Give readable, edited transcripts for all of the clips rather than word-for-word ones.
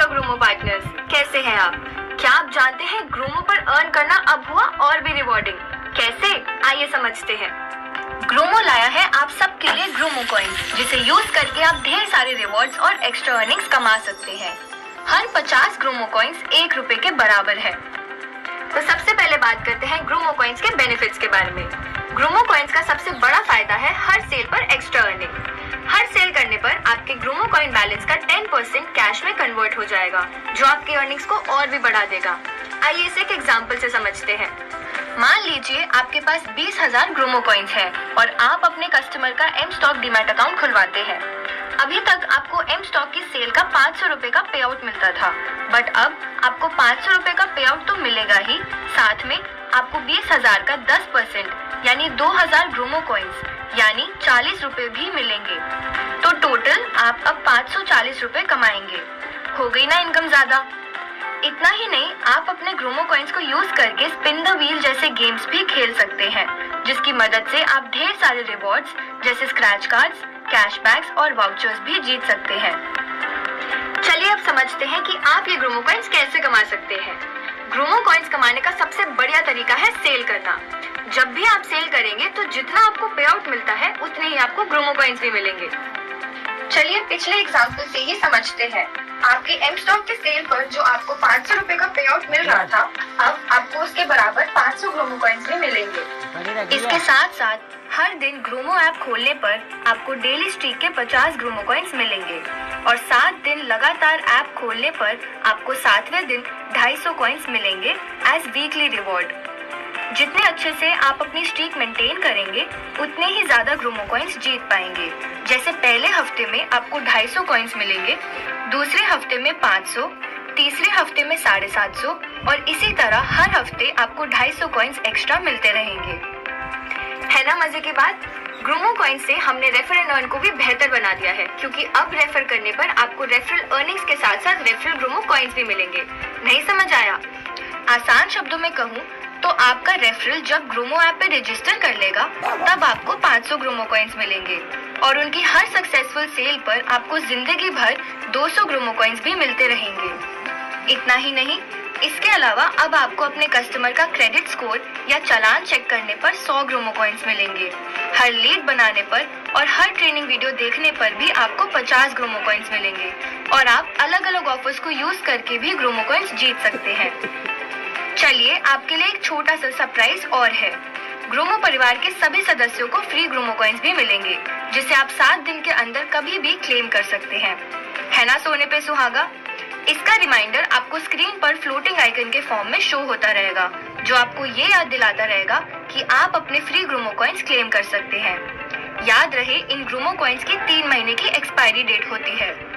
Hello ग्रूमो partners, कैसे हैं आप? क्या आप जानते हैं ग्रूमो पर अर्न करना अब हुआ और भी रिवॉर्डिंग? कैसे, आइए समझते हैं। ग्रूमो लाया है आप सबके लिए ग्रूमो कॉइन्स, जिसे यूज करके आप ढेर सारे रिवॉर्ड्स और एक्स्ट्रा अर्निंग्स कमा सकते हैं। हर 50 ग्रूमो कॉइन्स 1 रुपए के बराबर है। तो सबसे पहले बात करते हैं ग्रूमो कॉइन्स के बेनिफिट्स के बारे में। ग्रूमो कॉइन्स का सबसे बड़ा फायदा है हर सेल पर एक्स्ट्रा अर्निंग। हर सेल करने पर आपके ग्रूमो कॉइन बैलेंस का 10% कैश में कन्वर्ट हो जाएगा, जो आपकी अर्निंग्स को और भी बढ़ा देगा। आइए इसे एक एग्जांपल से समझते हैं। मान लीजिए आपके पास 20,000 ग्रूमो कॉइन्स हैं और आप अपने कस्टमर का एम स्टॉक डीमैट अकाउंट खुलवाते हैं। अभी तक आपको एम स्टॉक की सेल का 500 रुपए का पे आउट मिलता था, बट अब आपको 500 रुपए का पे आउट तो मिलेगा ही, साथ में आपको 20,000 का 10% यानी 2,000 ग्रूमो कॉइन्स यानी 40 रुपए भी मिलेंगे। तो टोटल आप अब 540 रुपए कमाएंगे। हो गई ना इनकम ज्यादा। इतना ही नहीं, आप अपने ग्रूमो कॉइन्स को यूज करके स्पिन द व्हील जैसे गेम्स भी खेल सकते हैं, जिसकी मदद से आप ढेर सारे रिवॉर्ड्स जैसे स्क्रैच कार्ड्स, कैशबैक्स और वाउचर्स भी जीत सकते हैं। चलिए अब समझते हैं कि आप ये ग्रूमो कॉइन्स कैसे कमा सकते हैं। ग्रूमो कॉइन्स कमाने का सबसे बढ़िया तरीका है सेल करना। जब भी आप सेल करेंगे तो जितना आपको पे आउट मिलता है उतने ही आपको ग्रूमो कॉइन्स भी मिलेंगे। चलिए पिछले एग्जांपल से ही समझते हैं। आपके एम स्टॉक के सेल पर जो आपको 500 रुपए का पे आउट मिल रहा था, अब आपको उसके बराबर 500 ग्रूमो कॉइन्स भी मिलेंगे। इसके साथ साथ हर दिन ग्रूमो ऐप खोलने पर आपको डेली स्ट्रीक के 50 ग्रूमो कॉइन्स मिलेंगे और 7 दिन लगातार ऐप खोलने पर आपको 7वें दिन 250 कॉइन्स मिलेंगे एज वीकली रिवॉर्ड। जितने अच्छे से आप अपनी स्ट्रीक मेंटेन करेंगे उतने ही ज्यादा ग्रूमो कॉइन्स जीत पाएंगे। जैसे पहले हफ्ते में आपको 250 कॉइन्स मिलेंगे, दूसरे हफ्ते में 500, तीसरे हफ्ते में 750 और इसी तरह हर हफ्ते आपको 250 कॉइन्स एक्स्ट्रा मिलते रहेंगे। है ना मजे की बात? ग्रूमो कॉइन से हमने रेफर एंड अर्न को भी बेहतर बना दिया है, क्योंकि अब रेफर करने पर आपको रेफरल अर्निंग्स के साथ साथ रेफरल ग्रूमो कॉइन्स भी मिलेंगे। नहीं समझ आया? आसान शब्दों में कहूँ तो आपका रेफरल जब ग्रूमो ऐप पे रजिस्टर कर लेगा तब आपको 500 ग्रूमो कॉइन्स मिलेंगे और उनकी हर सक्सेसफुल सेल पर आपको जिंदगी भर 200 ग्रूमो कॉइन्स भी मिलते रहेंगे। इतना ही नहीं, इसके अलावा अब आपको अपने कस्टमर का क्रेडिट स्कोर या चालान चेक करने पर 100 ग्रूमो कॉइन्स मिलेंगे। हर लीड बनाने पर और हर ट्रेनिंग वीडियो देखने पर भी आपको 50 ग्रूमो कॉइन्स मिलेंगे और आप अलग अलग ऑफर्स को यूज करके भी ग्रूमो कॉइन्स जीत सकते हैं। चलिए आपके लिए एक छोटा सा सरप्राइज और है। ग्रूमो परिवार के सभी सदस्यों को फ्री ग्रूमो कॉइन्स भी मिलेंगे, जिसे आप 7 दिन के अंदर कभी भी क्लेम कर सकते हैं। है ना सोने पे सुहागा? इसका रिमाइंडर आपको स्क्रीन पर फ्लोटिंग आइकन के फॉर्म में शो होता रहेगा, जो आपको ये याद दिलाता रहेगा कि आप अपने फ्री ग्रूमो कॉइन्स क्लेम कर सकते हैं। याद रहे, इन ग्रूमो कॉइन्स की 3 महीने की एक्सपायरी डेट होती है।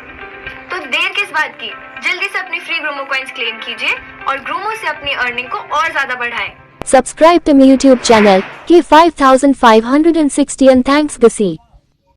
तो देर किस बात की, जल्दी से अपनी फ्री ग्रूमो कॉइन्स क्लेम कीजिए और ग्रूमो से अपनी अर्निंग को और ज्यादा बढ़ाएं। Subscribe to my YouTube channel K5560 and thanks Gussie.